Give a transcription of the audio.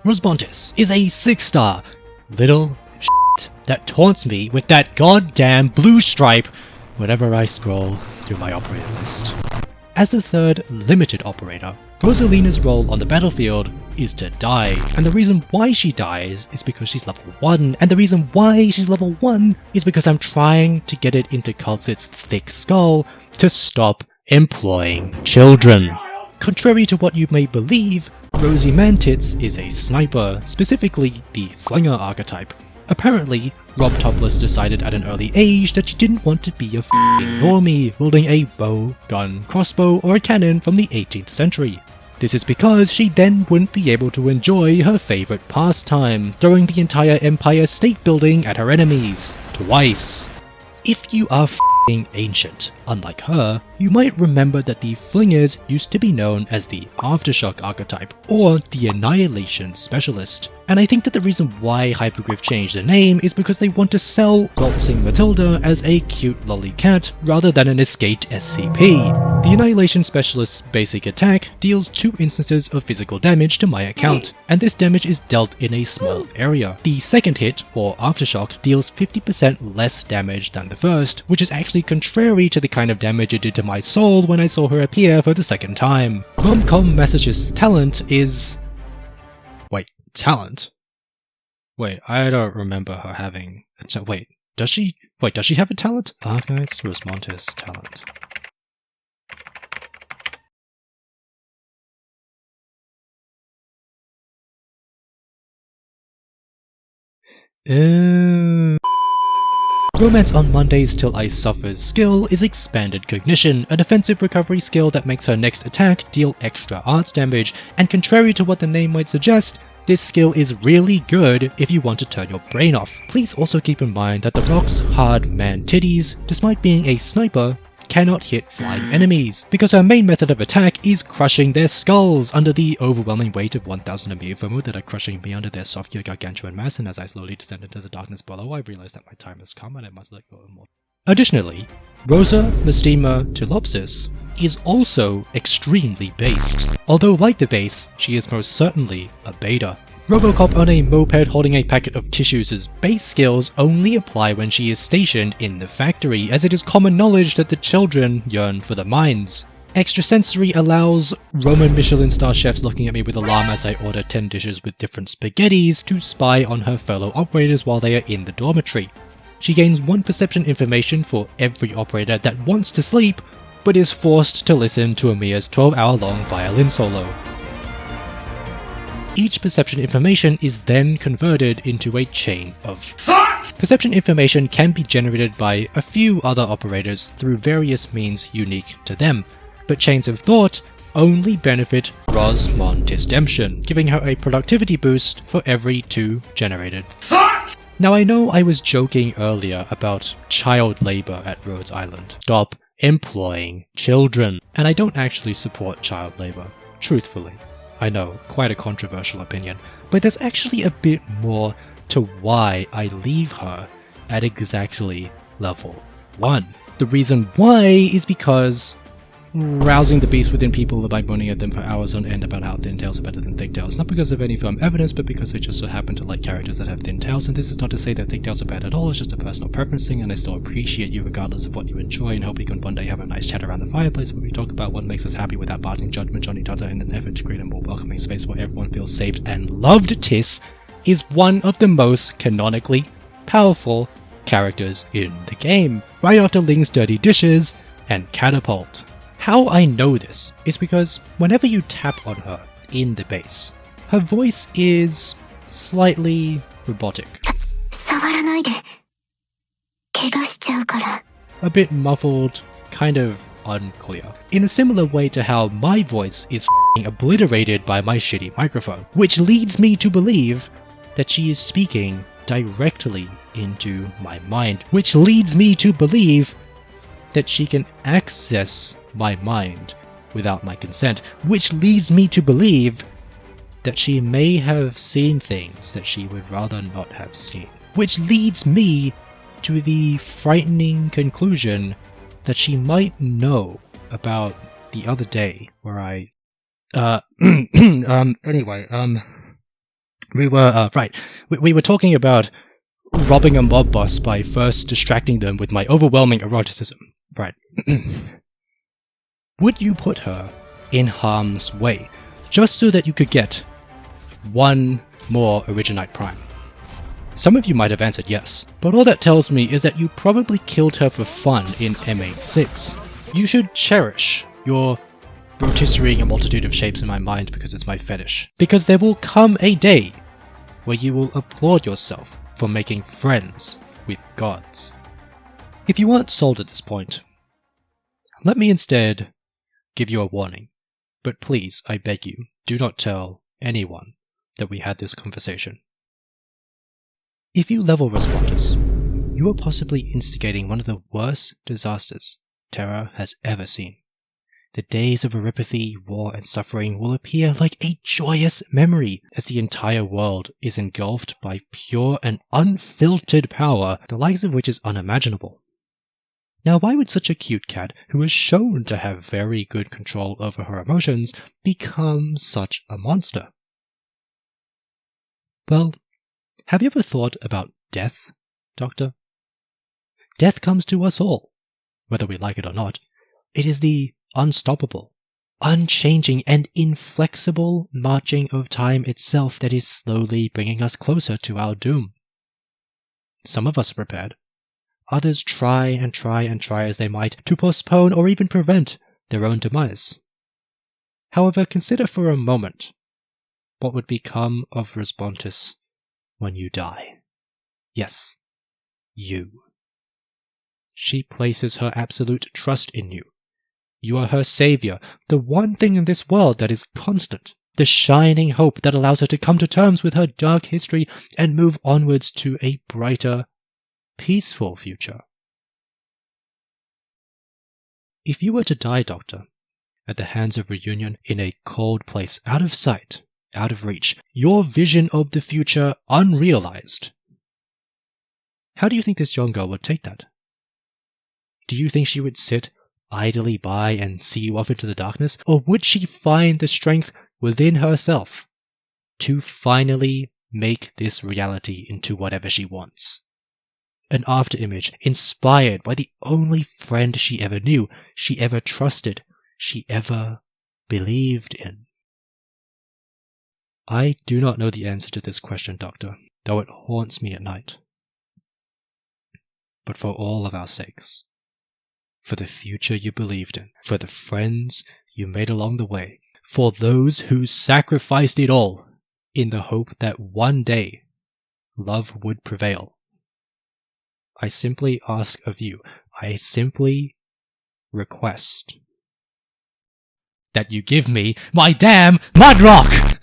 Rosmontis is a 6-star little shit that taunts me with that goddamn blue stripe whenever I scroll through my operator list. As the third limited operator, Rosalina's role on the battlefield is to die, and the reason why she dies is because she's level 1, and the reason why she's level 1 is because I'm trying to get it into Kal'Tzit's thick skull to stop employing children. Contrary to what you may believe, Rosie Mantits is a sniper, specifically the Flinger archetype. Apparently, Rob Topless decided at an early age that she didn't want to be a f***ing normie wielding a bow, gun, crossbow, or a cannon from the 18th century. This is because she then wouldn't be able to enjoy her favourite pastime, throwing the entire Empire State Building at her enemies. Twice. If you are f***ing ancient, unlike her, you might remember that the Flingers used to be known as the Aftershock archetype, or the Annihilation Specialist. And I think that the reason why Hyperglyph changed the name is because they want to sell Waltzing Matilda as a cute lolly cat rather than an escaped SCP. The Annihilation Specialist's basic attack deals 2 instances of physical damage to my account, and this damage is dealt in a small area. The second hit, or Aftershock, deals 50% less damage than the first, which is actually contrary to the kind of damage it did to my soul when I saw her appear for the second time. Romcom Message's talent is... Talent? Wait, I don't remember her having a wait, does she have a talent? Archives Rosmontis talent. Romance on Mondays Till I Suffer's skill is Expanded Cognition, a defensive recovery skill that makes her next attack deal extra arts damage, and contrary to what the name might suggest, this skill is really good if you want to turn your brain off. Please also keep in mind that the rock's hard man titties, despite being a sniper, cannot hit flying enemies, because her main method of attack is crushing their skulls under the overwhelming weight of 1000 Amoebomu that are crushing me under their soft gargantuan mass, and as I slowly descend into the darkness below, I realize that my time has come and I must let go of more. Additionally, Rosa Mystima Tulopsis is also extremely based, although like the base, she is most certainly a beta. Robocop on a moped holding a packet of tissues' base skills only apply when she is stationed in the factory, as it is common knowledge that the children yearn for the mines. Extrasensory allows Roman Michelin star chefs looking at me with alarm as I order 10 dishes with different spaghettis to spy on her fellow operators while they are in the dormitory. She gains 1 perception information for every operator that wants to sleep, but is forced to listen to Amiya's 12-hour-long violin solo. Each perception information is then converted into a chain of thought. Perception information can be generated by a few other operators through various means unique to them, but chains of thought only benefit Rosmontis Demption, giving her a productivity boost for every 2 generated thought. Now I know I was joking earlier about child labor at Rhodes Island. Stop employing children. And I don't actually support child labor, truthfully. I know, quite a controversial opinion, but there's actually a bit more to why I leave her at exactly level 1. The reason why is because rousing the beast within people by moaning at them for hours on end about how thin tails are better than thick tails, not because of any firm evidence, but because I just so happen to like characters that have thin tails, and this is not to say that thick tails are bad at all, it's just a personal preference thing, and I still appreciate you regardless of what you enjoy, and hope we can one day have a nice chat around the fireplace where we talk about what makes us happy without passing judgment on each other in an effort to create a more welcoming space where everyone feels safe and loved. Tiss is one of the most canonically powerful characters in the game, right after Ling's Dirty Dishes and Catapult. How I know this is because whenever you tap on her in the base, her voice is slightly robotic. A bit muffled, kind of unclear. In a similar way to how my voice is f***ing obliterated by my shitty microphone, which leads me to believe that she is speaking directly into my mind, which leads me to believe that she can access my mind without my consent, which leads me to believe that she may have seen things that she would rather not have seen, which leads me to the frightening conclusion that she might know about the other day where I anyway, We were, right, we were talking about robbing a mob boss by first distracting them with my overwhelming eroticism. Right. Would you put her in harm's way, just so that you could get one more Originite Prime? Some of you might have answered yes, but all that tells me is that you probably killed her for fun in M86. You should cherish your rotisserie a multitude of shapes in my mind because it's my fetish. Because there will come a day where you will applaud yourself for making friends with gods. If you aren't sold at this point, let me instead give you a warning. But please, I beg you, do not tell anyone that we had this conversation. If you level Respondus, you are possibly instigating one of the worst disasters Terra has ever seen. The days of Eripathy, war, and suffering will appear like a joyous memory as the entire world is engulfed by pure and unfiltered power, the likes of which is unimaginable. Now, why would such a cute cat, who is shown to have very good control over her emotions, become such a monster? Well, have you ever thought about death, Doctor? Death comes to us all, whether we like it or not. It is the unstoppable, unchanging, and inflexible marching of time itself that is slowly bringing us closer to our doom. Some of us are prepared. Others try and try and try as they might to postpone or even prevent their own demise. However, consider for a moment what would become of Respondus when you die. Yes, you. She places her absolute trust in you. You are her savior, the one thing in this world that is constant, the shining hope that allows her to come to terms with her dark history and move onwards to a brighter, peaceful future. If you were to die, Doctor, at the hands of Reunion in a cold place, out of sight, out of reach, your vision of the future unrealized, how do you think this young girl would take that? Do you think she would sit idly by and see you off into the darkness, or would she find the strength within herself to finally make this reality into whatever she wants? An afterimage inspired by the only friend she ever knew, she ever trusted, she ever believed in. I do not know the answer to this question, Doctor, though it haunts me at night. But for all of our sakes, for the future you believed in, for the friends you made along the way, for those who sacrificed it all in the hope that one day love would prevail, I simply ask of you, I simply request that you give me my damn Mudrock!